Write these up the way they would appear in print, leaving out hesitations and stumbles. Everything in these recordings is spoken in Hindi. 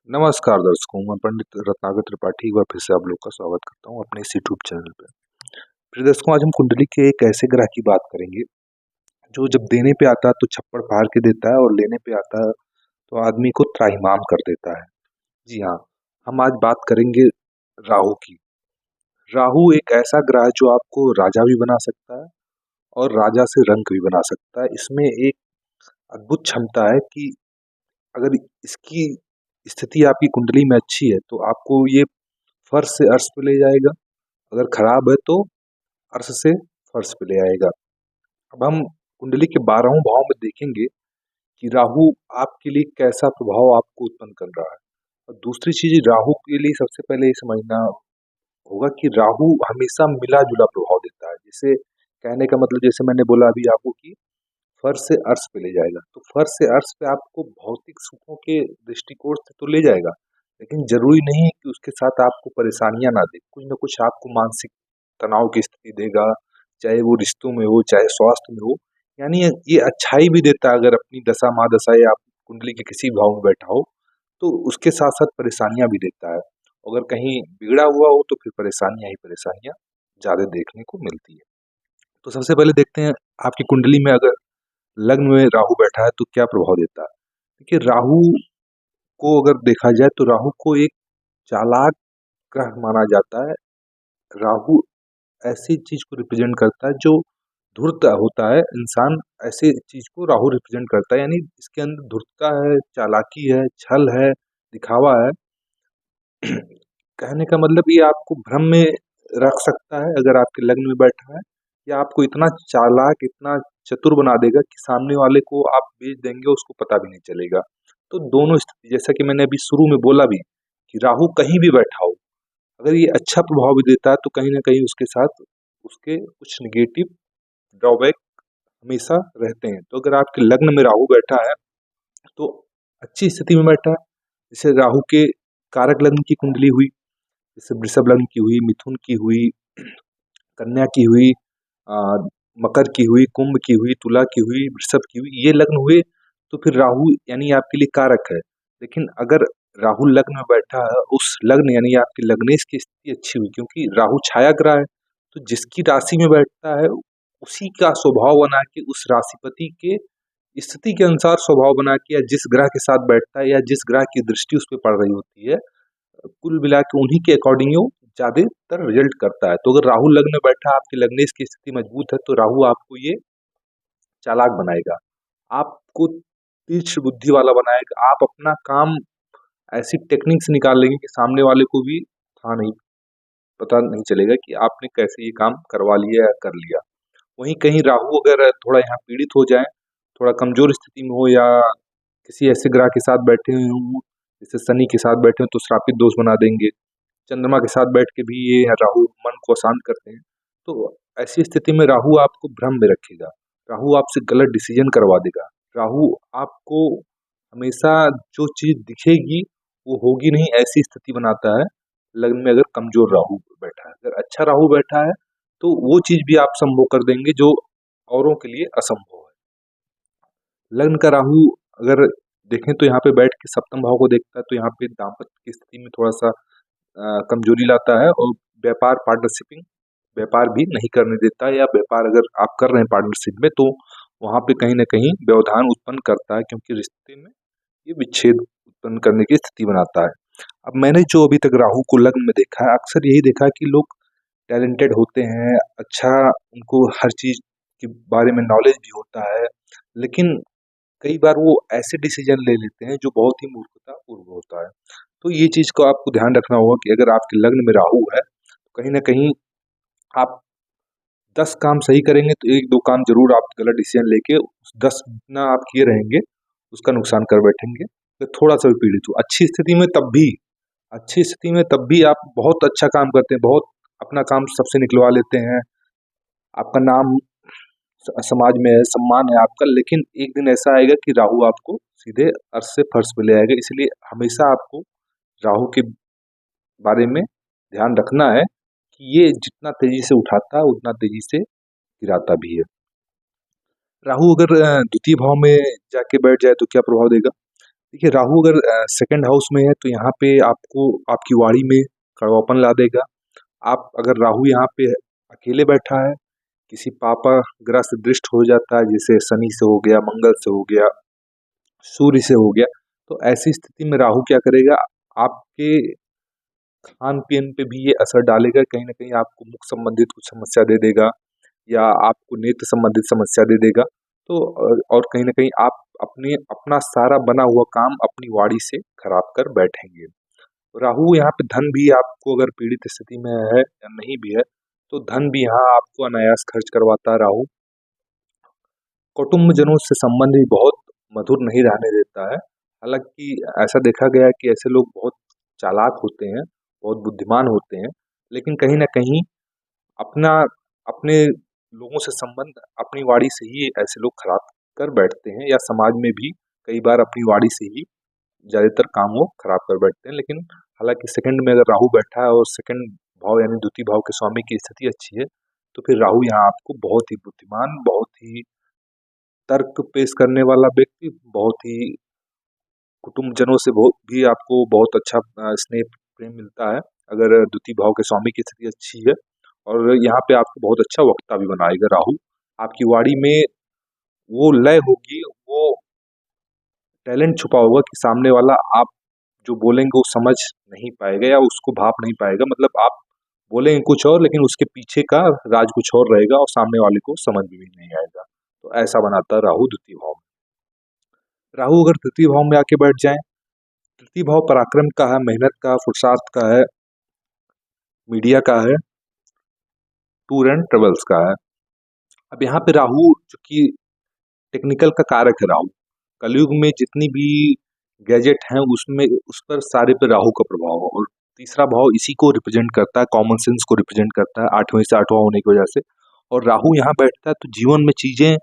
नमस्कार दर्शकों, मैं पंडित रत्नाकर त्रिपाठी एक बार फिर से आप लोग का स्वागत करता हूँ अपने इस यूट्यूब चैनल पे। प्रिय दर्शकों, आज हम कुंडली के एक ऐसे ग्रह की बात करेंगे जो जब देने पे आता है तो छप्पड़ फाड़ के देता है और लेने पे आता है तो आदमी को त्राहिमाम कर देता है। जी हाँ, हम आज बात करेंगे राहु की। राहु एक ऐसा ग्रह है जो आपको राजा भी बना सकता है और राजा से रंक भी बना सकता है। इसमें एक अद्भुत क्षमता है कि अगर इसकी स्थिति आपकी कुंडली में अच्छी है तो आपको ये फर्श से अर्श पे ले जाएगा, अगर खराब है तो अर्श से फर्श पे ले आएगा। अब हम कुंडली के 12वें भाव में देखेंगे कि राहु आपके लिए कैसा प्रभाव आपको उत्पन्न कर रहा है। और दूसरी चीज, राहु के लिए सबसे पहले ये समझना होगा कि राहु हमेशा मिला जुला प्रभाव देता है। जैसे कहने का मतलब, जैसे मैंने बोला अभी आपको कि फर्श से अर्श पे ले जाएगा, तो फर्श से अर्श पे आपको भौतिक सुखों के दृष्टिकोण से तो ले जाएगा, लेकिन जरूरी नहीं है कि उसके साथ आपको परेशानियां ना दे। कुछ ना कुछ आपको मानसिक तनाव की स्थिति देगा, चाहे वो रिश्तों में हो चाहे स्वास्थ्य में हो। यानी ये अच्छाई भी देता है। अगर अपनी दशा महादशा या आप कुंडली के किसी भाव में बैठा हो तो उसके साथ साथ परेशानियां भी देता है। अगर कहीं बिगड़ा हुआ हो तो फिर परेशानियां ही परेशानियां ज्यादा देखने को मिलती है। तो सबसे पहले देखते हैं आपकी कुंडली में अगर लग्न में राहु बैठा है तो क्या प्रभाव देता है। देखिए, राहु को अगर देखा जाए तो राहु को एक चालाक ग्रह माना जाता है। राहु ऐसी चीज को रिप्रेजेंट करता है जो धूर्त होता है। इंसान ऐसे चीज को राहु रिप्रेजेंट करता है, यानी इसके अंदर धूर्तता है, चालाकी है, छल है, दिखावा है। कहने का मतलब ये आपको भ्रम में रख सकता है अगर आपके लग्न में बैठा है, या आपको इतना चालाक, इतना चतुर बना देगा कि सामने वाले को आप बेच देंगे, उसको पता भी नहीं चलेगा। तो दोनों स्थिति, जैसा कि मैंने अभी शुरू में बोला भी कि राहु कहीं भी बैठा हो, अगर ये अच्छा प्रभाव भी देता है तो कहीं ना कहीं उसके साथ उसके कुछ निगेटिव ड्रॉबैक हमेशा रहते हैं। तो अगर आपके लग्न में राहु बैठा है तो अच्छी स्थिति में बैठा है। जैसे राहु के कारक लग्न की कुंडली हुई, जैसे वृषभ लग्न की हुई, मिथुन की हुई, कन्या की हुई, आ, मकर की हुई, कुंभ की हुई, तुला की हुई, वृषभ की हुई, ये लग्न हुए तो फिर राहु यानी आपके लिए कारक है। लेकिन अगर राहु लग्न में बैठा है, उस लग्न यानी आपके लग्नेश की स्थिति अच्छी हुई, क्योंकि राहु छाया ग्रह है, तो जिसकी राशि में बैठता है उसी का स्वभाव बना के, उस राशिपति के स्थिति के अनुसार स्वभाव बना के, या जिस ग्रह के साथ बैठता है या जिस ग्रह की दृष्टि उस पर पड़ रही होती है, कुल मिला के उन्हीं के अकॉर्डिंग वो ज्यादातर रिजल्ट करता है। तो अगर राहु लग्न में बैठा, आपके लग्नेश की स्थिति मजबूत है, तो राहु आपको ये चालाक बनाएगा, आपको तीक्ष्ण बुद्धि वाला बनाएगा। आप अपना काम ऐसी टेक्निक से निकाल लेंगे कि सामने वाले को भी था नहीं, पता नहीं चलेगा कि आपने कैसे ये काम करवा लिया या कर लिया। वहीं कहीं राहु अगर थोड़ा यहाँ पीड़ित हो जाए, थोड़ा कमजोर स्थिति में हो, या किसी ऐसे ग्रह के साथ बैठे हुए हों, जैसे शनि के साथ बैठे हो तो श्रापित दोष बना देंगे। चंद्रमा के साथ बैठ के भी ये राहु मन को अशांत करते हैं। तो ऐसी स्थिति में राहु आपको भ्रम में रखेगा, राहु आपसे गलत डिसीजन करवा देगा। राहु आपको हमेशा जो चीज दिखेगी वो होगी नहीं, ऐसी स्थिति बनाता है। लग्न में अगर कमजोर राहु बैठा है, अगर अच्छा राहु बैठा है तो वो चीज भी आप संभव कर देंगे जो औरों के लिए असंभव है। लग्न का राहु अगर देखें तो यहाँ पे बैठ के सप्तम भाव को देखता है, तो यहाँ पे दाम्पत्य की स्थिति में थोड़ा सा कमजोरी लाता है, और व्यापार पार्टनरशिपिंग, व्यापार भी नहीं करने देता है। या व्यापार अगर आप कर रहे हैं पार्टनरशिप में तो वहां पे कहीं ना कहीं व्यवधान उत्पन्न करता है, क्योंकि रिश्ते में ये विच्छेद उत्पन्न करने की स्थिति बनाता है। अब मैंने जो अभी तक राहु को लग्न में देखा है, अक्सर यही देखा है कि लोग टैलेंटेड होते हैं, अच्छा उनको हर चीज के बारे में नॉलेज भी होता है, लेकिन कई बार वो ऐसे डिसीजन ले लेते हैं जो बहुत ही मूर्खता पूर्ण होता है। तो ये चीज को आपको ध्यान रखना होगा कि अगर आपके लग्न में राहु है तो कहीं ना कहीं आप 10 काम सही करेंगे तो एक दो काम जरूर आप गलत डिसीजन लेके उस 10 जितना आप किए रहेंगे उसका नुकसान कर बैठेंगे। तो थोड़ा सा भी पीड़ित हो, अच्छी स्थिति में तब भी आप बहुत अच्छा काम करते हैं, बहुत अपना काम सबसे निकलवा लेते हैं, आपका नाम समाज में है, सम्मान है आपका। लेकिन एक दिन ऐसा आएगा कि राहु आपको सीधे अर्श से फर्श पे ले आएगा। इसलिए हमेशा आपको राहु के बारे में ध्यान रखना है कि ये जितना तेजी से उठाता है उतना तेजी से गिराता भी है। राहु अगर द्वितीय भाव में जाके बैठ जाए तो क्या प्रभाव देगा। देखिए राहु अगर सेकंड हाउस में है तो यहाँ पे आपको आपकी वाणी में कड़वापन ला देगा। आप अगर राहु यहाँ पे अकेले बैठा है, किसी पापा ग्रह से दृष्ट हो जाता है, जैसे शनि से हो गया, मंगल से हो गया, सूर्य से हो गया, तो ऐसी स्थिति में राहु क्या करेगा, आपके खान पीन पे भी ये असर डालेगा। कहीं ना कहीं आपको मुख संबंधित कुछ समस्या दे देगा, या आपको नेत्र संबंधित समस्या दे देगा। तो और कहीं ना कहीं आप अपने अपना सारा बना हुआ काम अपनी वाणी से खराब कर बैठेंगे। राहु यहाँ पे धन भी आपको अगर पीड़ित स्थिति में है या नहीं भी है, तो धन भी यहाँ आपको अनायास खर्च करवाता है राहु। कुटुंबजनों से संबंध भी बहुत मधुर नहीं रहने देता है। हालांकि ऐसा देखा गया है कि ऐसे लोग बहुत चालाक होते हैं, बहुत बुद्धिमान होते हैं, लेकिन कहीं ना कहीं अपना अपने लोगों से संबंध अपनी वाणी से ही ऐसे लोग खराब कर बैठते हैं, या समाज में भी कई बार अपनी वाणी से ही ज्यादातर काम वो खराब कर बैठते हैं। लेकिन हालांकि सेकंड में अगर राहु बैठा है और सेकंड भाव यानी द्वितीय भाव के स्वामी की स्थिति अच्छी है, तो फिर राहु यहाँ आपको बहुत ही बुद्धिमान, बहुत ही तर्क पेश करने वाला व्यक्ति, बहुत ही कुटुंबजनों से बहुत भी आपको बहुत अच्छा स्नेह प्रेम मिलता है अगर द्वितीय भाव के स्वामी की स्थिति अच्छी है। और यहाँ पे आपको बहुत अच्छा वक्ता भी बनाएगा राहु। आपकी वाणी में वो लय होगी, वो टैलेंट छुपा होगा कि सामने वाला आप जो बोलेंगे वो समझ नहीं पाएगा या उसको भाप नहीं पाएगा। मतलब आप बोलेंगे कुछ और लेकिन उसके पीछे का राज कुछ और रहेगा और सामने वाले को समझ भी नहीं आएगा। तो ऐसा बनाता है राहु द्वितीय भाव में। राहु अगर तृतीय भाव में आके बैठ जाए, तृतीय भाव पराक्रम का है, मेहनत का, पुरुषार्थ का है, मीडिया का है, टूर एंड ट्रेवल्स का है। अब यहाँ पे राहु चूंकि टेक्निकल का कारक है, राहु कलयुग में जितनी भी गैजेट हैं उसमें उस पर सारे पे राहु का प्रभाव है। और तीसरा भाव इसी को रिप्रेजेंट करता है, कॉमन सेंस को रिप्रेजेंट करता है, आठवें से आठवां होने की वजह से। और राहु यहाँ बैठता है तो जीवन में चीजें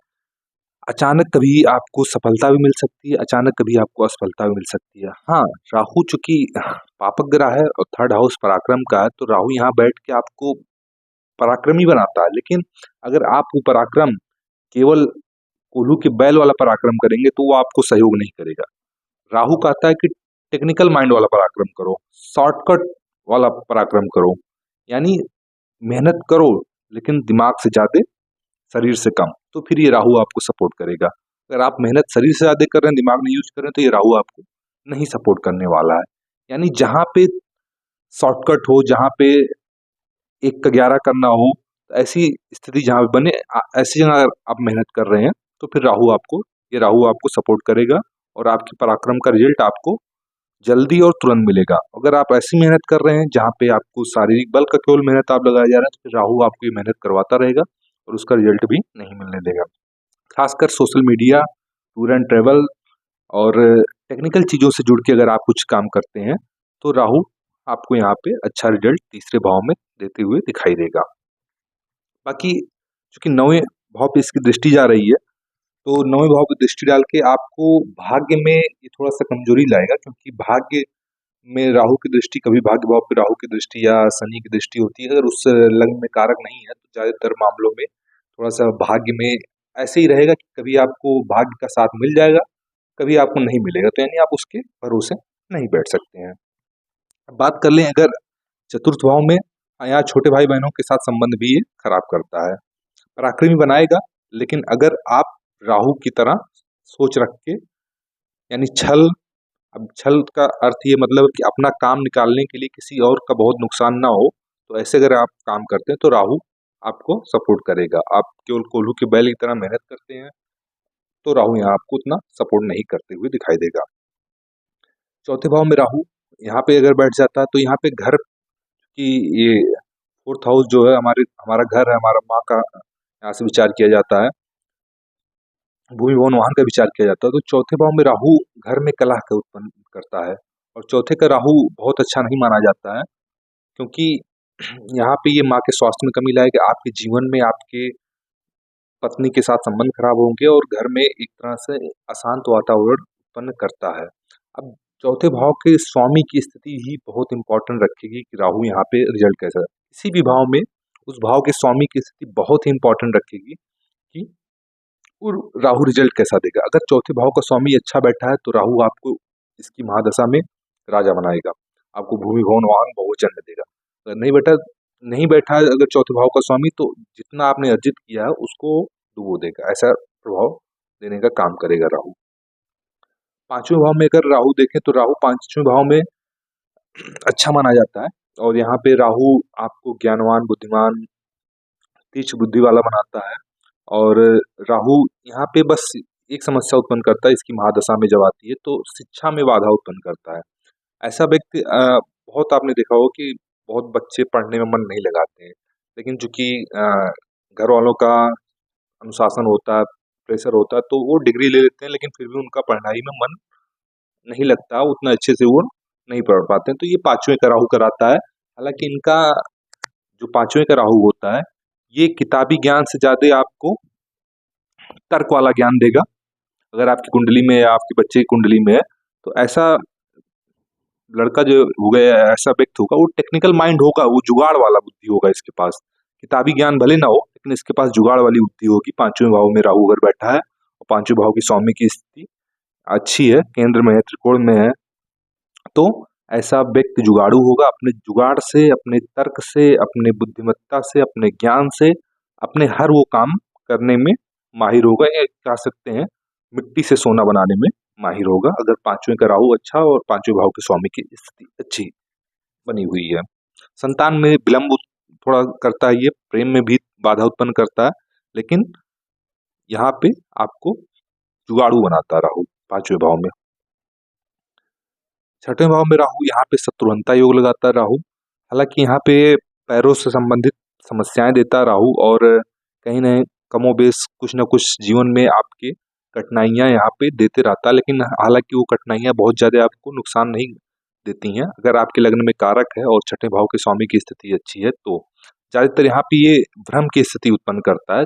अचानक कभी आपको सफलता भी मिल सकती है, अचानक कभी आपको असफलता भी मिल सकती है। हाँ, राहु चूंकि पापक ग्रह है और थर्ड हाउस पराक्रम का है, तो राहु यहाँ बैठ के आपको पराक्रमी बनाता है। लेकिन अगर आप वो पराक्रम केवल कोल्हू के बैल वाला पराक्रम करेंगे तो वो आपको सहयोग नहीं करेगा। राहु कहता है कि टेक्निकल माइंड वाला पराक्रम करो, शॉर्टकट वाला पराक्रम करो, यानी मेहनत करो लेकिन दिमाग से ज्यादा, शरीर से कम। तो फिर ये राहु आपको सपोर्ट करेगा। अगर आप मेहनत शरीर से ज्यादा कर रहे हैं, दिमाग नहीं यूज कर रहे हैं, तो ये राहु आपको नहीं सपोर्ट करने वाला है। यानी जहां पे शॉर्टकट हो, जहां पे 1 का 11 करना हो, तो ऐसी स्थिति जहां पे बने, ऐसी जगह अगर आप मेहनत कर रहे हैं तो फिर राहु आपको सपोर्ट करेगा और आपके पराक्रम का रिजल्ट आपको जल्दी और तुरंत मिलेगा। अगर आप ऐसी मेहनत कर रहे हैं जहाँ पे आपको शारीरिक बल का केवल मेहनत आप लगाया जा रहा है, तो फिर राहु आपको ये मेहनत करवाता रहेगा और उसका रिजल्ट भी नहीं मिलने देगा। खासकर social media, tour and travel और टेक्निकल चीज़ों से जुड़ के अगर आप कुछ काम करते हैं, तो राहु आपको यहाँ पे अच्छा रिजल्ट तीसरे भाव में देते हुए दिखाई देगा। बाकी चूंकि 9वें भाव पे इसकी दृष्टि जा रही है, तो 9वें भाव की दृष्टि डाल के आपको भाग्य में ये थोड़ा सा कमजोरी लाएगा, क्योंकि भाग्य में राहु की दृष्टि, कभी भाग्य भाव पे राहु की दृष्टि या शनि की दृष्टि होती है, अगर उस लग्न में कारक नहीं है तो ज्यादातर मामलों में थोड़ा सा भाग्य में ऐसे ही रहेगा कि कभी आपको भाग्य का साथ मिल जाएगा, कभी आपको नहीं मिलेगा। तो यानी आप उसके भरोसे नहीं बैठ सकते हैं। अब बात कर लें अगर चतुर्थ भाव में, यहाँ छोटे भाई बहनों के साथ संबंध भी ये खराब करता है, पराक्रमी बनाएगा। लेकिन अगर आप राहु की तरह सोच रख के, यानी छल, अब छल का अर्थ ये मतलब कि अपना काम निकालने के लिए किसी और का बहुत नुकसान ना हो, तो ऐसे अगर आप काम करते हैं तो राहु आपको सपोर्ट करेगा। आप केवल कोल्हू के बैल की तरह मेहनत करते हैं तो राहु यहाँ आपको उतना सपोर्ट नहीं करते हुए दिखाई देगा। चौथे भाव में राहु यहाँ पे अगर बैठ जाता है तो यहाँ पे घर की, ये फोर्थ हाउस जो है हमारा घर है, हमारा माँ का यहाँ से विचार किया जाता है, भूमि भवन वाहन का विचार किया जाता है। तो चौथे भाव में राहु घर में कलह का उत्पन्न करता है। और चौथे का राहु बहुत अच्छा नहीं माना जाता है, क्योंकि यहाँ पे ये माँ के स्वास्थ्य में कमी लाएगा, आपके जीवन में आपके पत्नी के साथ संबंध खराब होंगे और घर में एक तरह से अशांत वातावरण उत्पन्न करता है। अब चौथे भाव के स्वामी की स्थिति ही बहुत इंपॉर्टेंट रखेगी कि राहु यहाँ पे रिजल्ट कैसा है। किसी भी भाव में उस भाव के स्वामी की स्थिति बहुत ही इंपॉर्टेंट रखेगी कि राहु रिजल्ट कैसा देगा। अगर चौथे भाव का स्वामी अच्छा बैठा है तो राहु आपको इसकी महादशा में राजा बनाएगा, आपको भूमि भवन वाहन बहुवचन में देगा। अगर नहीं बैठा है अगर चौथे भाव का स्वामी, तो जितना आपने अर्जित किया है उसको डुबो देगा, ऐसा प्रभाव देने का काम करेगा राहु। पांचवें भाव में अगर राहु देखें तो राहु पांचवें भाव में अच्छा माना जाता है, और यहाँ पे राहु आपको ज्ञानवान, बुद्धिमान, तीक्ष्ण बुद्धि वाला बनाता है। और राहु यहाँ पे बस एक समस्या उत्पन्न करता है, इसकी महादशा में जब आती है तो शिक्षा में बाधा उत्पन्न करता है। ऐसा व्यक्ति बहुत आपने देखा होगा कि बहुत बच्चे पढ़ने में मन नहीं लगाते हैं, लेकिन चूंकि घर वालों का अनुशासन होता है, प्रेशर होता है, तो वो डिग्री ले लेते हैं, लेकिन फिर भी उनका पढ़ाई में मन नहीं लगता, उतना अच्छे से वो नहीं पढ़ पाते हैं। तो ये पांचवें का राहु कराता है। हालांकि इनका जो पांचवें का राहु होता है, ये किताबी ज्ञान से ज्यादा आपको तर्क वाला ज्ञान देगा। अगर आपकी कुंडली में या आपके बच्चे की कुंडली में है, तो ऐसा लड़का जो होगा, ऐसा व्यक्ति होगा, वो टेक्निकल माइंड होगा, वो जुगाड़ वाला बुद्धि होगा इसके पास। किताबी ज्ञान भले ना हो, लेकिन इसके पास जुगाड़ वाली बुद्धि होगी। पांचवें भाव में राहु अगर बैठा है और पांचवें भाव की स्वामी की स्थिति अच्छी है, केंद्र में है, त्रिकोण में है, तो ऐसा व्यक्ति जुगाड़ू होगा। अपने जुगाड़ से, अपने तर्क से, अपने बुद्धिमत्ता से, अपने ज्ञान से, अपने हर वो काम करने में माहिर होगा, या कह सकते हैं मिट्टी से सोना बनाने में माहिर होगा, अगर पांचवें का राहु अच्छा और पांचवें भाव के स्वामी की स्थिति अच्छी बनी हुई है। संतान में विलंब थोड़ा करता है, ये प्रेम में भी बाधा उत्पन्न करता है, लेकिन यहाँ पे आपको जुगाड़ू बनाता है राहु पांचवें भाव में। छठवें भाव में राहु यहाँ पे शत्रुघ्नता योग लगाता है राहु। हालांकि यहाँ पे पैरों से संबंधित समस्याएं देता है राहु, और कहीं न कमोबेश कुछ न कुछ जीवन में आपके कठिनाइयां यहाँ पे देते रहता है, लेकिन हालांकि वो कठिनाइयां बहुत ज्यादा आपको नुकसान नहीं देती हैं, अगर आपके लग्न में कारक है और छठे भाव के स्वामी की स्थिति अच्छी है तो। ज्यादातर यहाँ पे ये भ्रम की स्थिति उत्पन्न करता है,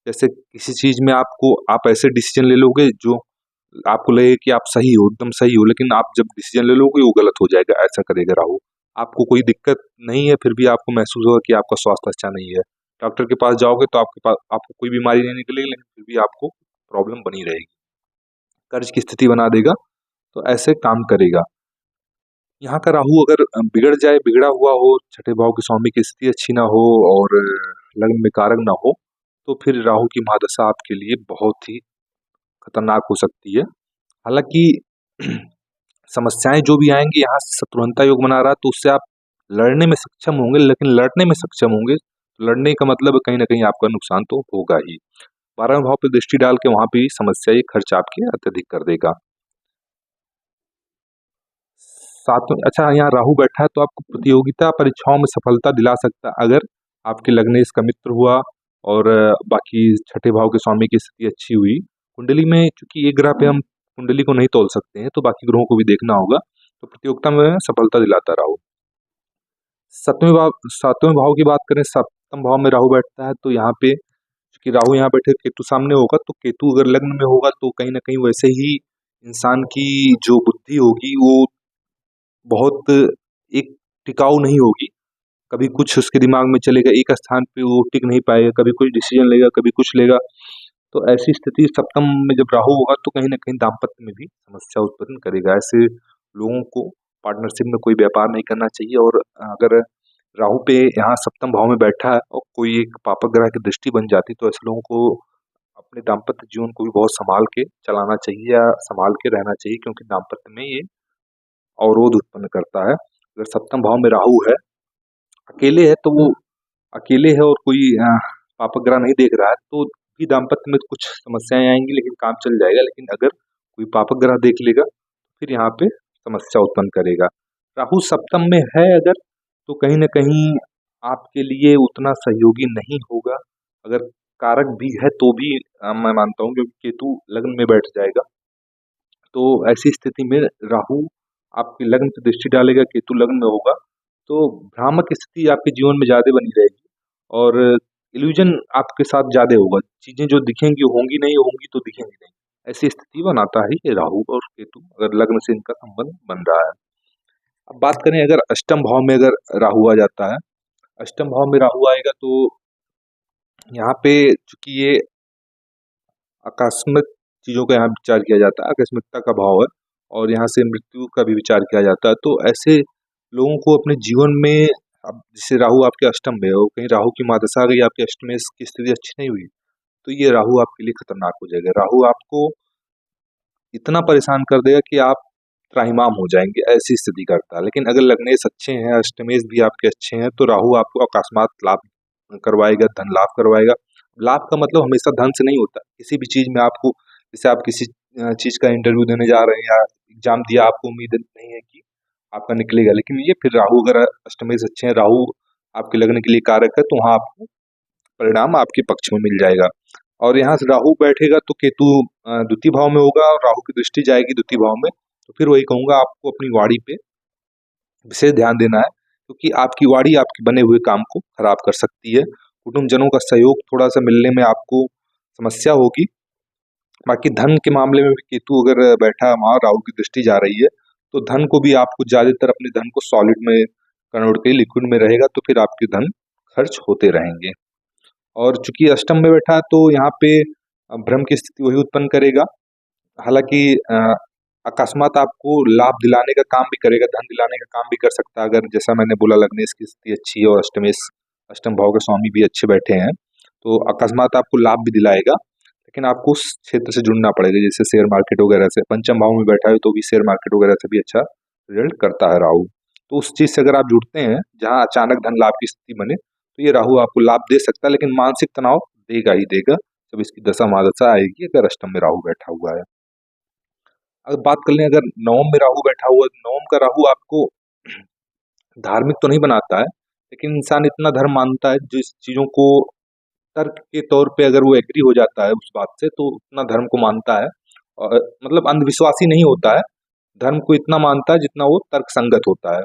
जैसे किसी चीज में आप ऐसे डिसीजन ले लोगे जो आपको लगे कि आप सही हो, एकदम सही हो, लेकिन आप जब डिसीजन ले लोगे वो गलत हो जाएगा, ऐसा करेगा राहु। आपको कोई दिक्कत नहीं है, फिर भी आपको महसूस होगा कि आपका स्वास्थ्य अच्छा नहीं है। डॉक्टर के पास जाओगे तो आपके पास आपको कोई बीमारी नहीं निकलेगी, लेकिन फिर भी आपको प्रॉब्लम बनी रहेगी। कर्ज की स्थिति बना देगा, तो ऐसे काम करेगा। यहाँ का राहु अगर बिगड़ जाए, बिगड़ा हुआ हो, छठे भाव के स्वामी की स्थिति अच्छी ना हो और लग्न में कारक ना हो, तो फिर राहु की महादशा आपके लिए बहुत ही खतरनाक हो सकती है। हालांकि समस्याएं जो भी आएंगी, यहाँ से शत्रुघ्नता योग बना रहा है, तो उससे आप लड़ने में सक्षम होंगे, लेकिन लड़ने में सक्षम होंगे, लड़ने का मतलब कहीं ना कहीं आपका नुकसान तो होगा ही। 12वें भाव पे दृष्टि डाल के वहां पे समस्या, ये खर्च आपके अत्यधिक कर देगा। सातवें, अच्छा यहाँ राहु बैठा है तो आपको प्रतियोगिता परीक्षाओं में सफलता दिला सकता है, अगर आपके लग्न इसका मित्र हुआ और बाकी छठे भाव के स्वामी की स्थिति अच्छी हुई। कुंडली में चूंकि एक ग्रह पे हम कुंडली को नहीं तोल सकते हैं, तो बाकी ग्रहों को भी देखना होगा, तो प्रतियोगिता में सफलता दिलाता राहु। सातवें भाव की बात करें, सप्तम भाव में राहु बैठता है, तो यहाँ पे चूंकि राहु यहाँ बैठे केतु सामने होगा, तो केतु अगर लग्न में होगा तो कहीं ना कहीं वैसे ही इंसान की जो बुद्धि होगी वो बहुत एक टिकाऊ नहीं होगी। कभी कुछ उसके दिमाग में चलेगा, एक स्थान पे वो टिक नहीं पाएगा, कभी कुछ डिसीजन लेगा, कभी कुछ लेगा। तो ऐसी स्थिति सप्तम में जब राहु होगा तो कहीं ना कहीं दाम्पत्य में भी समस्या उत्पन्न करेगा। ऐसे लोगों को पार्टनरशिप में कोई व्यापार नहीं करना चाहिए। और अगर राहु पे यहाँ सप्तम भाव में बैठा है और कोई एक पापक ग्रह की दृष्टि बन जाती, तो ऐसे लोगों को अपने दाम्पत्य जीवन को भी बहुत संभाल के चलाना चाहिए या संभाल के रहना चाहिए, क्योंकि दाम्पत्य में ये अवरोध उत्पन्न करता है। अगर सप्तम भाव में राहु है, अकेले है, तो वो अकेले है और कोई पापक ग्रह नहीं देख रहा है, तो भी दाम्पत्य में कुछ समस्याएं आएंगी, लेकिन काम चल जाएगा। लेकिन अगर कोई पापक ग्रह देख लेगा, फिर यहाँ पे समस्या उत्पन्न करेगा। राहु सप्तम में है अगर, तो कहीं ना कहीं आपके लिए उतना सहयोगी नहीं होगा। अगर कारक भी है तो भी मैं मानता हूँ, क्योंकि केतु लग्न में बैठ जाएगा, तो ऐसी स्थिति में राहु आपके लग्न पे दृष्टि डालेगा, केतु लग्न में होगा, तो भ्रामक स्थिति आपके जीवन में ज्यादा बनी रहेगी और इल्यूजन आपके साथ ज्यादा होगा। चीजें जो दिखेंगी होंगी नहीं, होंगी तो दिखेंगी नहीं, ऐसी स्थिति बनाता है ये राहु और केतु, अगर लग्न से इनका संबंध बन रहा है। अब बात करें, अगर अष्टम भाव में अगर राहु आ जाता है, अष्टम भाव में राहु आएगा तो यहाँ पे चूंकि ये आकस्मिक चीजों का यहाँ विचार किया जाता है, आकस्मिकता का भाव है, और यहाँ से मृत्यु का भी विचार किया जाता है। तो ऐसे लोगों को अपने जीवन में, अब जैसे राहु आपके अष्टम में हो, कहीं राहु की महादशा आ गई, आपके अष्टम में की स्थिति अच्छी नहीं हुई, तो ये राहु आपके लिए खतरनाक हो जाएगा। राहु आपको इतना परेशान कर देगा कि आप त्राहिमाम हो जाएंगे, ऐसी स्थिति करता है। लेकिन अगर लग्नेश अच्छे हैं, अष्टमेश भी आपके अच्छे हैं, तो राहु आपको अकस्मात लाभ करवाएगा, धन लाभ करवाएगा। लाभ का मतलब हमेशा धन से नहीं होता, किसी भी चीज में आपको, जैसे आप किसी चीज का इंटरव्यू देने जा रहे हैं या एग्जाम दिया, आपको उम्मीद नहीं है कि आपका निकलेगा, लेकिन ये फिर राहु अगर अष्टमेश अच्छे हैं, राहु आपके लगन के लिए कारक है, तो वहाँ आपको परिणाम आपके पक्ष में मिल जाएगा। और यहाँ से राहु बैठेगा तो केतु द्वितीय भाव में होगा, और राहु की दृष्टि जाएगी द्वितीय भाव में। तो फिर वही कहूंगा, आपको अपनी वाणी पे विशेष ध्यान देना है, क्योंकि आपकी वाणी आपके बने हुए काम को खराब कर सकती है। कुटुंबजनों का सहयोग थोड़ा सा मिलने में आपको समस्या होगी। बाकी धन के मामले में भी केतु अगर बैठा है वहां, राहु की दृष्टि जा रही है, तो धन को भी आपको ज्यादातर अपने धन को सॉलिड में कन्वर्ट के लिक्विड में रहेगा, तो फिर आपके धन खर्च होते रहेंगे। और चूंकि अष्टम में बैठा है, तो यहाँ पे भ्रम की स्थिति वही उत्पन्न करेगा। हालांकि अकस्मात आपको लाभ दिलाने का काम भी करेगा, धन दिलाने का काम भी कर सकता है, अगर जैसा मैंने बोला लग्नेश की स्थिति अच्छी है और अष्टमेश, अष्टम भाव के स्वामी भी अच्छे बैठे हैं, तो अकस्मात आपको लाभ भी दिलाएगा। लेकिन आपको उस क्षेत्र से जुड़ना पड़ेगा, जैसे शेयर मार्केट वगैरह से। पंचम भाव में बैठा है तो भी शेयर मार्केट वगैरह से भी अच्छा रिजल्ट करता है राहु। तो उस चीज से अगर आप जुड़ते हैं जहाँ अचानक धन लाभ की स्थिति बने, तो ये राहु आपको लाभ दे सकता है, लेकिन मानसिक तनाव देगा ही देगा जब इसकी दशा महादशा आएगी, अगर अष्टम में राहु बैठा हुआ है। अगर बात कर लें, अगर नवम में राहु बैठा हुआ है, नवम का राहु आपको धार्मिक तो नहीं बनाता है, लेकिन इंसान इतना धर्म मानता है, जिस चीजों को तर्क के तौर पे अगर वो एग्री हो जाता है उस बात से, तो उतना धर्म को मानता है। और मतलब अंधविश्वासी नहीं होता है, धर्म को इतना मानता है जितना वो तर्क संगत होता है।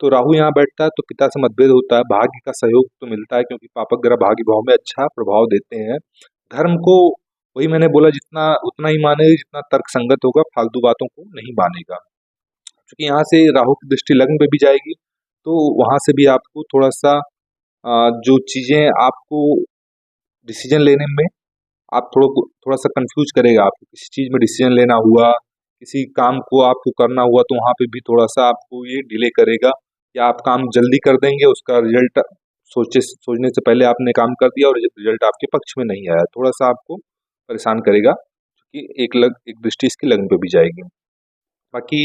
तो राहु यहाँ बैठता है तो पिता से मतभेद होता है, भाग्य का सहयोग तो मिलता है, क्योंकि पापक ग्रह भाग्य भाव में अच्छा प्रभाव देते हैं। धर्म को वही मैंने बोला, जितना उतना ही मानेगा जितना तर्क संगत होगा, फालतू बातों को नहीं मानेगा। क्योंकि यहाँ से राहु की दृष्टि लग्न पे भी जाएगी, तो वहां से भी आपको थोड़ा सा जो चीजें आपको डिसीजन लेने में आप थोड़ा सा कंफ्यूज करेगा। आपको किसी चीज में डिसीजन लेना हुआ, किसी काम को आपको करना हुआ, तो वहां पे भी थोड़ा सा आपको ये डिले करेगा, या आप काम जल्दी कर देंगे, उसका रिजल्ट सोचने से पहले आपने काम कर दिया और रिजल्ट आपके पक्ष में नहीं आया, थोड़ा सा आपको परेशान करेगा, क्योंकि एक दृष्टि इसकी लग्न पे भी जाएगी। बाकी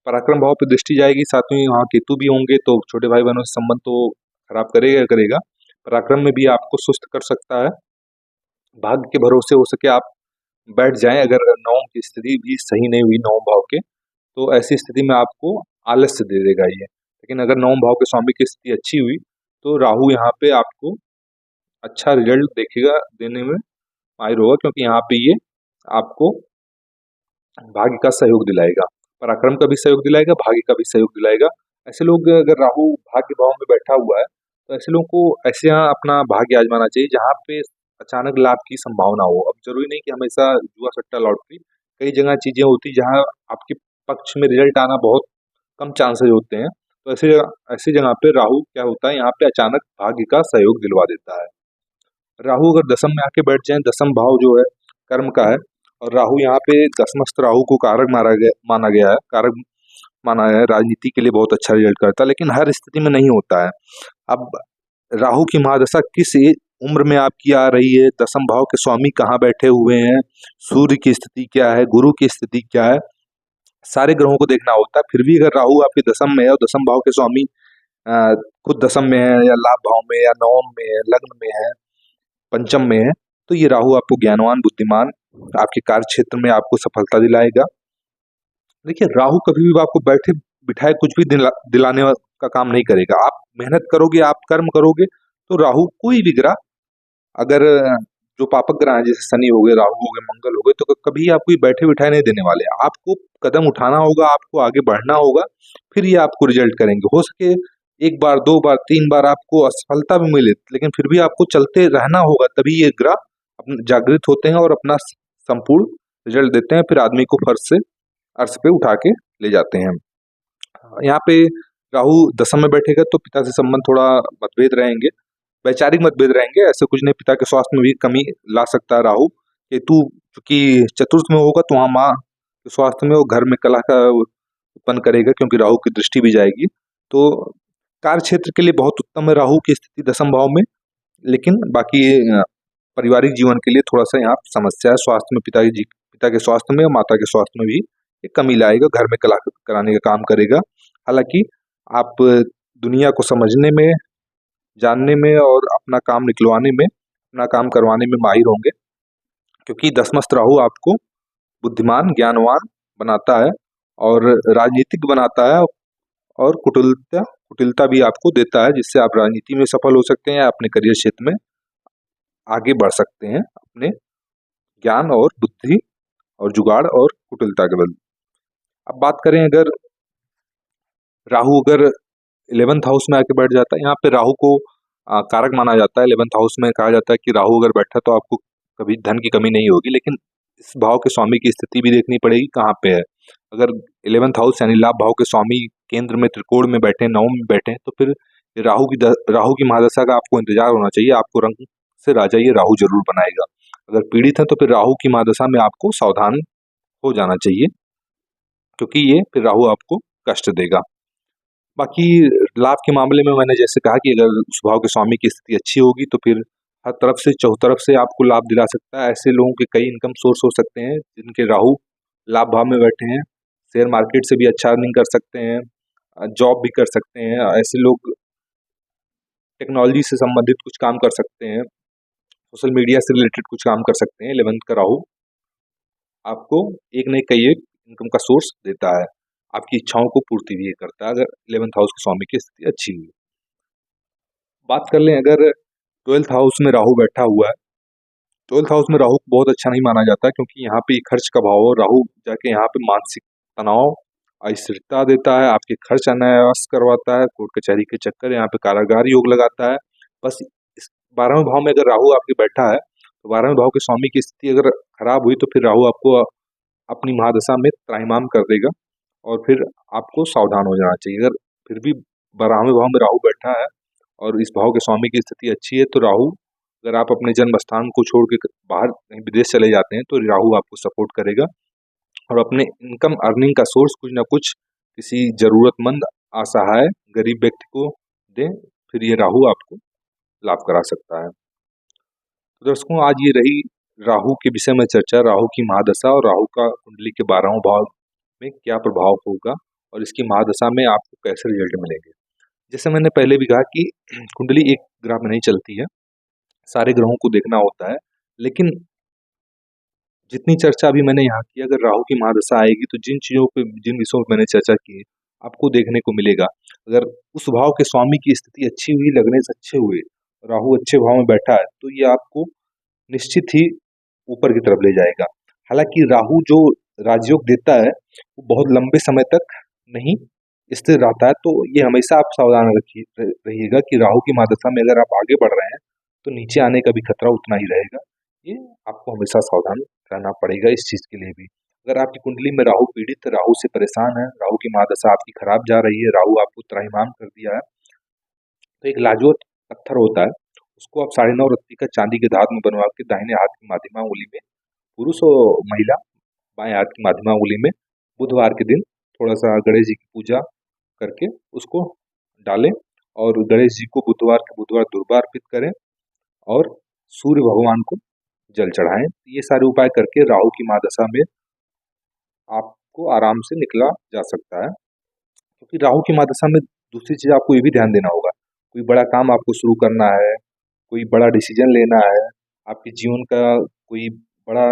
पराक्रम भाव पे दृष्टि जाएगी, साथ में वहाँ केतु भी होंगे, तो छोटे भाई बहनों से संबंध तो खराब करेगा करेगा। पराक्रम में भी आपको सुस्त कर सकता है। भाग्य के भरोसे हो सके आप बैठ जाएं, अगर नवम की स्थिति भी सही नहीं हुई नवम भाव के, तो ऐसी स्थिति में आपको आलस्य दे देगा ये। लेकिन अगर नवम भाव के स्वामी की स्थिति अच्छी हुई, तो राहु यहाँ पे आपको अच्छा रिजल्ट देखेगा, देने में माहिर होगा, क्योंकि यहाँ पे ये आपको भाग्य का सहयोग दिलाएगा, पराक्रम का भी सहयोग दिलाएगा, भाग्य का भी सहयोग दिलाएगा। ऐसे लोग, अगर राहु भाग्य भाव में बैठा हुआ है, तो ऐसे लोगों को ऐसे यहाँ अपना भाग्य आजमाना चाहिए जहाँ पे अचानक लाभ की संभावना हो। अब जरूरी नहीं कि हमेशा जुआ सट्टा लॉटरी, कई जगह चीजें होती जहाँ आपके पक्ष में रिजल्ट आना बहुत कम चांसेस होते हैं, तो ऐसी जगह पे राहु क्या होता है, यहाँ पे अचानक भाग्य का सहयोग दिलवा देता है। राहु अगर दसम में आके बैठ जाए, दसम भाव जो है कर्म का है, और राहु यहाँ पे दसमस्त राहु को कारक माना गया है, कारक माना है, राजनीति के लिए बहुत अच्छा रिजल्ट करता है, लेकिन हर स्थिति में नहीं होता है। अब राहु की महादशा किस उम्र में आपकी आ रही है, दसम भाव के स्वामी कहाँ बैठे हुए हैं, सूर्य की स्थिति क्या है, गुरु की स्थिति क्या है, सारे ग्रहों को देखना होता है। फिर भी अगर राहु आपके दसम में है और दसम भाव के स्वामी खुद दसम में है, या लाभ भाव में, या नवम में है, लग्न में है, पंचम में है, तो ये राहु आपको ज्ञानवान, बुद्धिमान, आपके कार्य क्षेत्र में आपको सफलता दिलाएगा। देखिए, राहु कभी भी आपको बैठे बिठाए कुछ भी दिलाने का काम नहीं करेगा। आप मेहनत करोगे, आप कर्म करोगे, तो राहु कोई भी ग्रह, अगर जो पापक ग्रह हैं, जैसे शनि हो गए, राहु हो गए, मंगल हो गए, तो कभी आपको ये बैठे बिठाए नहीं देने वाले। आपको कदम उठाना होगा, आपको आगे बढ़ना होगा, फिर ये आपको रिजल्ट करेंगे। हो सके एक बार, दो बार, तीन बार आपको असफलता भी मिले, लेकिन फिर भी आपको चलते रहना होगा, तभी ये ग्रह जागृत होते हैं और अपना संपूर्ण रिजल्ट देते हैं, फिर आदमी को फर्श से अर्श पे उठा के ले जाते हैं। यहाँ पे राहु दसम में बैठेगा तो पिता से संबंध थोड़ा मतभेद रहेंगे, वैचारिक मतभेद रहेंगे, ऐसे कुछ नहीं। पिता के स्वास्थ्य में भी कमी ला सकता है राहु। केतु चूंकि चतुर्थ में होगा, तो वहाँ माँ तो स्वास्थ्य में वो घर में कलह का उत्पन्न करेगा, क्योंकि राहु की दृष्टि भी जाएगी। तो कार्य क्षेत्र के लिए बहुत उत्तम है राहु की स्थिति दशम भाव में, लेकिन बाकी पारिवारिक जीवन के लिए थोड़ा सा यहाँ समस्या है। स्वास्थ्य में पिता के स्वास्थ्य में और माता के स्वास्थ्य में भी एक कमी लाएगा, घर में कलह कराने का काम करेगा। हालांकि आप दुनिया को समझने में, जानने में और अपना काम निकलवाने में, अपना काम करवाने में माहिर होंगे, क्योंकि दसमस्त राहु आपको बुद्धिमान, ज्ञानवान बनाता है और राजनीतिक बनाता है, और कुटिलता भी आपको देता है, जिससे आप राजनीति में सफल हो सकते हैं या अपने करियर क्षेत्र में आगे बढ़ सकते हैं अपने ज्ञान और बुद्धि और जुगाड़ और कुटिलता के बल। अब बात करें, अगर राहु अगर 11th हाउस में आके बैठ जाता है, यहाँ पे राहु को कारक माना जाता है। 11th हाउस में कहा जाता है कि राहु अगर बैठा तो आपको कभी धन की कमी नहीं होगी, लेकिन इस भाव के स्वामी की स्थिति भी देखनी पड़ेगी कहाँ पे है। अगर 11th हाउस यानी लाभ भाव के स्वामी केंद्र में, त्रिकोण में बैठे, नवम में बैठे, तो फिर राहु की महादशा का आपको इंतजार होना चाहिए। आपको रंग से राजा ये राहु जरूर बनाएगा। अगर पीड़ित है तो फिर राहु की महादशा में आपको सावधान हो जाना चाहिए, क्योंकि ये फिर राहु आपको कष्ट देगा। बाकी लाभ के मामले में मैंने जैसे कहा कि अगर उस भाव के स्वामी की स्थिति अच्छी होगी तो फिर हर तरफ से, चौतरफ से आपको लाभ दिला सकता है। ऐसे लोगों के कई इनकम सोर्स हो सकते हैं जिनके राहु लाभ भाव में बैठे हैं। शेयर मार्केट से भी अच्छा अर्निंग कर सकते हैं, जॉब भी कर सकते हैं। ऐसे लोग टेक्नोलॉजी से संबंधित कुछ काम कर सकते हैं, सोशल मीडिया से रिलेटेड कुछ काम कर सकते हैं। 11th का राहु आपको एक नहीं कई एक इनकम का सोर्स देता है, आपकी इच्छाओं को पूर्ति भी करता है, अगर 11th हाउस के स्वामी की स्थिति अच्छी हुई। बात कर लें, अगर 12th हाउस में राहु बैठा हुआ है, 12th हाउस में राहु बहुत अच्छा नहीं माना जाता, क्योंकि यहाँ पे खर्च का भाव है। राहु जाके यहाँ पे मानसिक तनाव, अस्थिरता देता है, आपके खर्च अनायास करवाता है, कोर्ट कचहरी के चक्कर, यहाँ पे कारागार योग लगाता है। बस इस 12वें भाव में अगर राहु आपके बैठा है तो 12वें भाव के स्वामी की स्थिति अगर खराब हुई तो फिर राहु आपको अपनी महादशा में त्राहिमाम कर देगा, और फिर आपको सावधान हो जाना चाहिए। अगर फिर भी 12वें भाव में राहु बैठा है और इस भाव के स्वामी की स्थिति अच्छी है, तो राहु, अगर आप अपने जन्म स्थान को छोड़ के बाहर कहीं विदेश चले जाते हैं तो राहु आपको सपोर्ट करेगा, और अपने इनकम अर्निंग का सोर्स कुछ ना कुछ किसी जरूरतमंद, असहाय, गरीब व्यक्ति को दें, फिर ये राहु आपको लाभ करा सकता है। तो दर्शकों, आज ये रही राहु के विषय में चर्चा, राहु की महादशा और राहु का कुंडली के 12वें भाव में क्या प्रभाव होगा और इसकी महादशा में आपको कैसे रिजल्ट मिलेंगे। जैसे मैंने पहले भी कहा कि कुंडली एक ग्रह में नहीं चलती है, सारे ग्रहों को देखना होता है। लेकिन जितनी चर्चा अभी मैंने यहाँ की, अगर राहु की महादशा आएगी तो जिन चीजों पे, जिन विषयों पर मैंने चर्चा की है, आपको देखने को मिलेगा। अगर उस भाव के स्वामी की स्थिति अच्छी हुई, लगने से अच्छे हुए, राहु अच्छे भाव में बैठा है, तो ये आपको निश्चित ही ऊपर की तरफ ले जाएगा। हालांकि राहु जो राजयोग देता है वो बहुत लंबे समय तक नहीं स्थिर रहता है, तो ये हमेशा आप सावधान रहिएगा कि राहु की महादशा में अगर आप आगे बढ़ रहे हैं तो नीचे आने का भी खतरा उतना ही रहेगा। ये आपको हमेशा सावधान रहना पड़ेगा इस चीज के लिए भी। अगर आपकी कुंडली में राहु पीड़ित, राहु से परेशान है, राहु की महादशा आपकी खराब जा रही है, राहु आपको त्राहिमाम कर दिया है, तो एक लाजवत पत्थर होता है, उसको आप 9.5 रत्ती का चांदी के धात में बनवा के दाहिने हाथ की माध्यमा उंगली में, पुरुष और महिला बाएं हाथ की माध्यमा उंगली में, बुधवार के दिन थोड़ा सा गणेश जी की पूजा करके उसको डालें, और गणेश जी को बुधवार के बुधवार दुर्वा अर्पित करें और सूर्य भगवान को जल चढ़ाएं। ये सारे उपाय करके राहु की महादशा में आपको आराम से निकला जा सकता है। क्योंकि राहु की महादशा में दूसरी चीज आपको ये भी ध्यान देना होगा, कोई बड़ा काम आपको शुरू करना है, कोई बड़ा डिसीजन लेना है, आपके जीवन का कोई बड़ा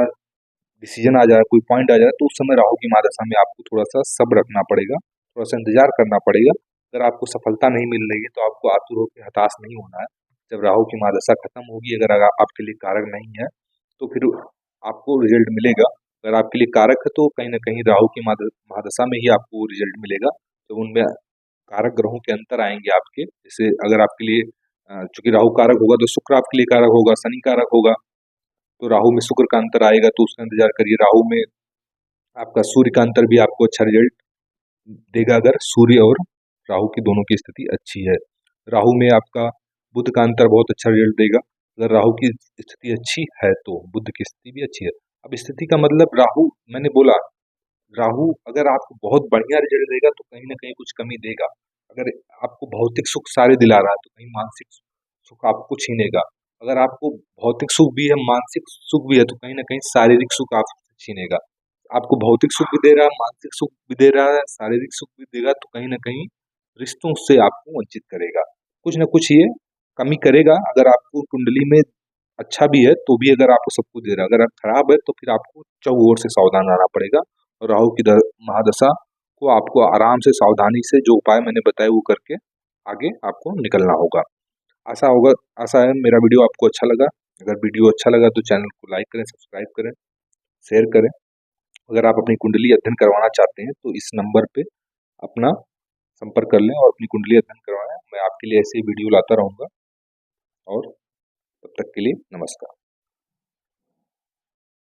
डिसीजन आ जाए, कोई पॉइंट आ जाए, तो उस समय राहु की महादशा में आपको थोड़ा सा सब्र रखना पड़ेगा, थोड़ा सा इंतजार करना पड़ेगा। अगर आपको सफलता नहीं मिल रही है तो आपको आतुर होकर हताश नहीं होना है। जब राहु की महादशा खत्म होगी, अगर आपके लिए कारक नहीं है तो फिर आपको रिजल्ट मिलेगा। अगर आपके लिए कारक है तो कहीं ना कहीं राहु की महादशा में ही आपको रिजल्ट मिलेगा, जब उनमें कारक ग्रहों के अंतर आएंगे आपके। जैसे अगर आपके लिए चूंकि राहु कारक होगा तो शुक्र आपके लिए कारक होगा, शनि कारक होगा, तो राहु में शुक्र का अंतर आएगा, तो उसका इंतजार करिए। राहु में आपका सूर्य का अंतर भी आपको अच्छा रिजल्ट देगा, अगर सूर्य और राहु की दोनों की स्थिति अच्छी है। राहु में आपका बुध का अंतर बहुत अच्छा रिजल्ट देगा, अगर राहु की स्थिति अच्छी है तो बुध की स्थिति भी अच्छी है। अब स्थिति का मतलब, राहु मैंने बोला राहु अगर आपको बहुत बढ़िया रिजल्ट देगा तो कहीं ना कहीं कुछ कमी देगा। अगर आपको भौतिक सुख सारे दिला रहा है तो कहीं मानसिक सुख आपको छीनेगा। अगर आपको भौतिक सुख भी है, मानसिक सुख भी है, तो कहीं ना कहीं शारीरिक सुख आपसे छीनेगा। आपको भौतिक सुख भी दे रहा है, मानसिक सुख भी दे रहा है, शारीरिक सुख भी देगा, तो कहीं ना कहीं रिश्तों से आपको वंचित करेगा। कुछ ना कुछ ये कमी करेगा। अगर आपको कुंडली में अच्छा भी है तो भी अगर आपको सब कुछ दे रहा है, अगर खराब है तो फिर आपको चौओर से सावधान रहना पड़ेगा। और राहु की महादशा को आपको आराम से सावधानी से जो उपाय मैंने बताए वो करके आगे आपको निकलना होगा। आशा होगा आशा है मेरा वीडियो आपको अच्छा लगा। अगर वीडियो अच्छा लगा तो चैनल को लाइक करें, सब्सक्राइब करें, शेयर करें। अगर आप अपनी कुंडली अध्ययन करवाना चाहते हैं तो इस नंबर पे अपना संपर्क कर लें और अपनी कुंडली अध्ययन करवाएं। मैं आपके लिए ऐसे ही वीडियो लाता रहूँगा। और तब तक के लिए नमस्कार।